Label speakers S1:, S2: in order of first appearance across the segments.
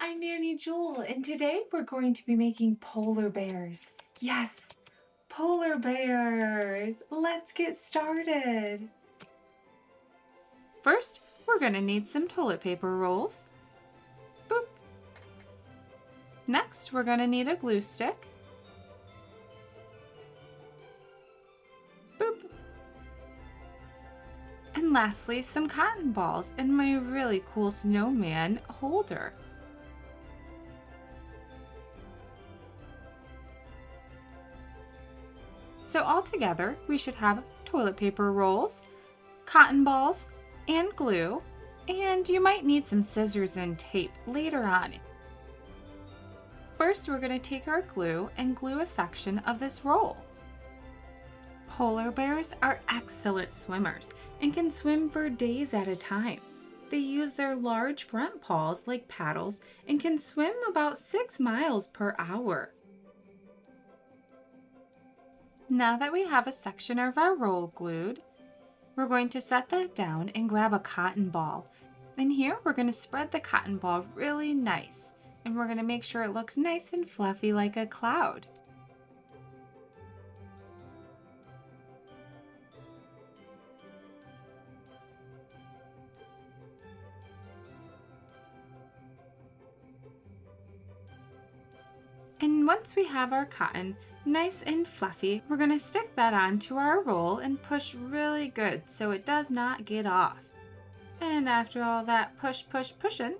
S1: I'm Nanny Jewel, and today we're going to be making polar bears. Yes, polar bears! Let's get started. First, we're going to need some toilet paper rolls. Boop. Next, we're going to need a glue stick. Boop. And lastly, some cotton balls and my really cool snowman holder. So altogether, we should have toilet paper rolls, cotton balls, and glue, and you might need some scissors and tape later on. First, we're going to take our glue and glue a section of this roll. Polar bears are excellent swimmers and can swim for days at a time. They use their large front paws like paddles and can swim about 6 miles per hour. Now that we have a section of our roll glued, we're going to set that down and grab a cotton ball. And here we're going to spread the cotton ball really nice, and we're going to make sure it looks nice and fluffy like a cloud. And once we have our cotton nice and fluffy, we're going to stick that onto our roll and push really good so it does not get off. And after all that pushing,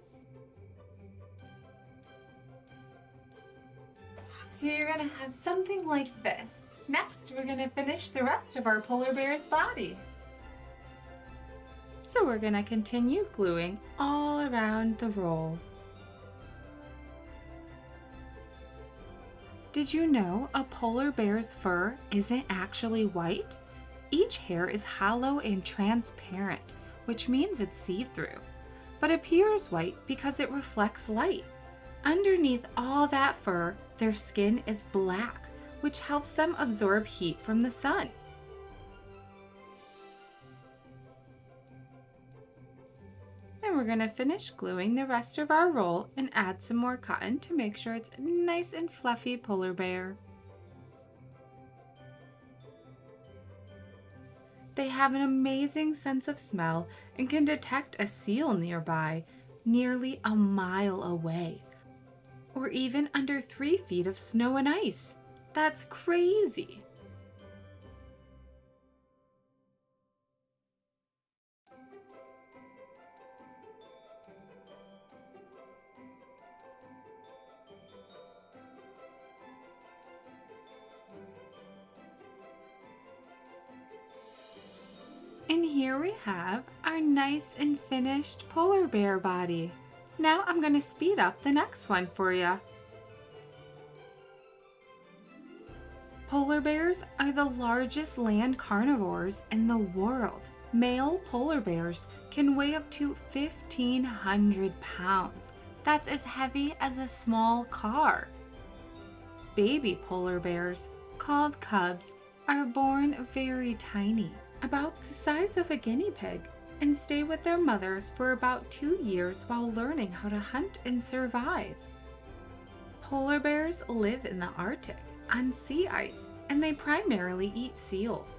S1: so you're going to have something like this. Next, we're going to finish the rest of our polar bear's body. So we're going to continue gluing all around the roll. Did you know a polar bear's fur isn't actually white? Each hair is hollow and transparent, which means it's see-through, but appears white because it reflects light. Underneath all that fur, their skin is black, which helps them absorb heat from the sun. And we're going to finish gluing the rest of our roll and add some more cotton to make sure it's a nice and fluffy polar bear. They have an amazing sense of smell and can detect a seal nearby, nearly a mile away, or even under 3 feet of snow and ice. That's crazy! And here we have our nice and finished polar bear body. Now I'm going to speed up the next one for you. Polar bears are the largest land carnivores in the world. Male polar bears can weigh up to 1,500 pounds. That's as heavy as a small car. Baby polar bears, called cubs, are born very tiny, about the size of a guinea pig, and stay with their mothers for about 2 years while learning how to hunt and survive. Polar bears live in the Arctic, on sea ice, and they primarily eat seals.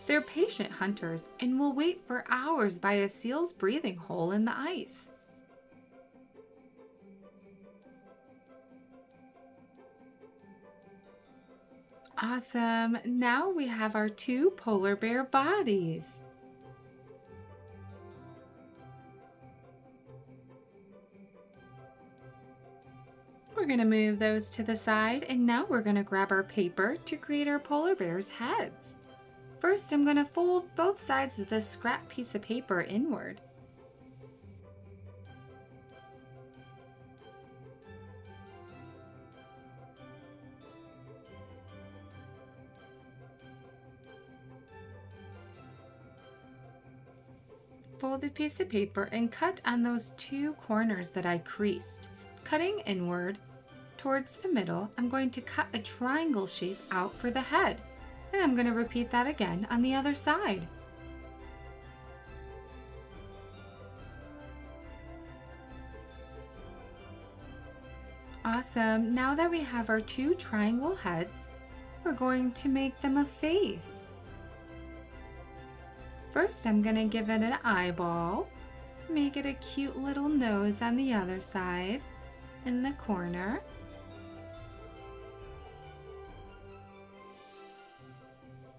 S1: They're patient hunters and will wait for hours by a seal's breathing hole in the ice. Awesome! Now we have our 2 polar bear bodies. We're going to move those to the side, and now we're going to grab our paper to create our polar bear's heads. First, I'm going to fold both sides of this scrap piece of paper inward. Fold the piece of paper and cut on those 2 corners that I creased. Cutting inward towards the middle, I'm going to cut a triangle shape out for the head, and I'm going to repeat that again on the other side. Awesome. Now that we have our two triangle heads, we're going to make them a face. First, I'm going to give it an eyeball. Make it a cute little nose on the other side in the corner.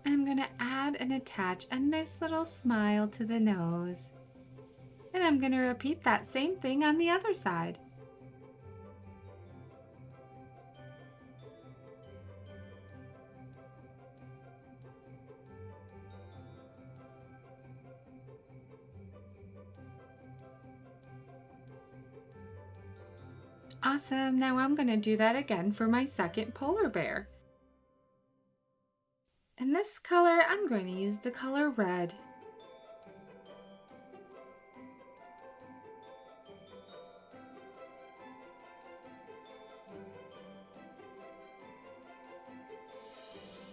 S1: I'm going to add and attach a nice little smile to the nose. And I'm going to repeat that same thing on the other side. Awesome, now I'm going to do that again for my second polar bear. In this color, I'm going to use the color red.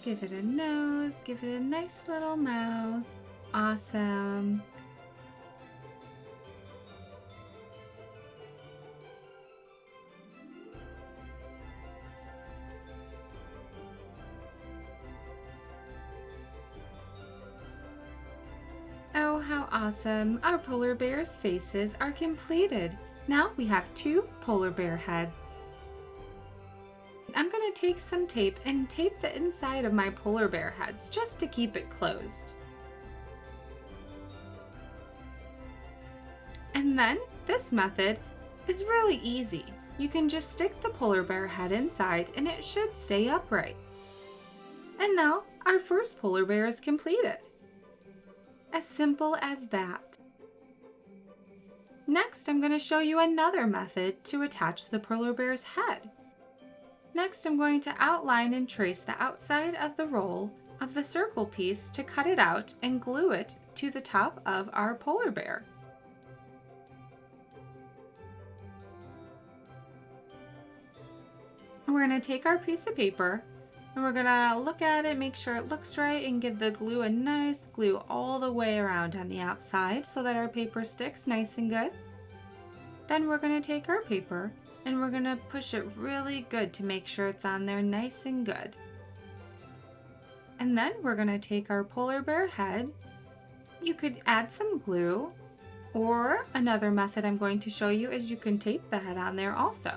S1: Give it a nose, give it a nice little mouth. Awesome. Oh, how awesome! Our polar bears' faces are completed. Now we have two polar bear heads. I'm going to take some tape and tape the inside of my polar bear heads just to keep it closed. And then this method is really easy. You can just stick the polar bear head inside and it should stay upright. And now our first polar bear is completed. As simple as that. Next, I'm going to show you another method to attach the polar bear's head. Next, I'm going to outline and trace the outside of the roll of the circle piece to cut it out and glue it to the top of our polar bear. We're going to take our piece of paper and we're going to look at it, make sure it looks right, and give the glue a nice glue all the way around on the outside so that our paper sticks nice and good. Then we're going to take our paper and we're going to push it really good to make sure it's on there nice and good. And then we're going to take our polar bear head. You could add some glue, or another method I'm going to show you is you can tape the head on there also.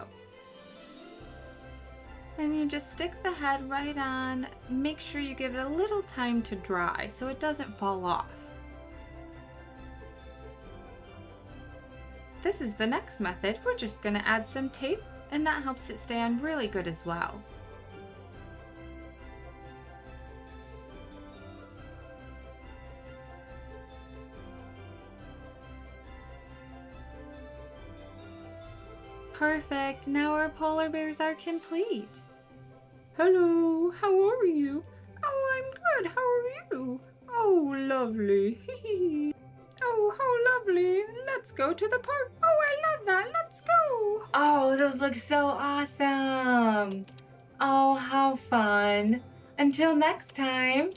S1: And you just stick the head right on. Make sure you give it a little time to dry so it doesn't fall off. This is the next method. We're just going to add some tape and that helps it stay on really good as well. Perfect! Now our polar bears are complete. Hello, how are you? Oh, I'm good. How are you? Oh, lovely. Oh, how lovely. Let's go to the park. Oh, I love that. Let's go. Oh, those look so awesome. Oh, how fun. Until next time.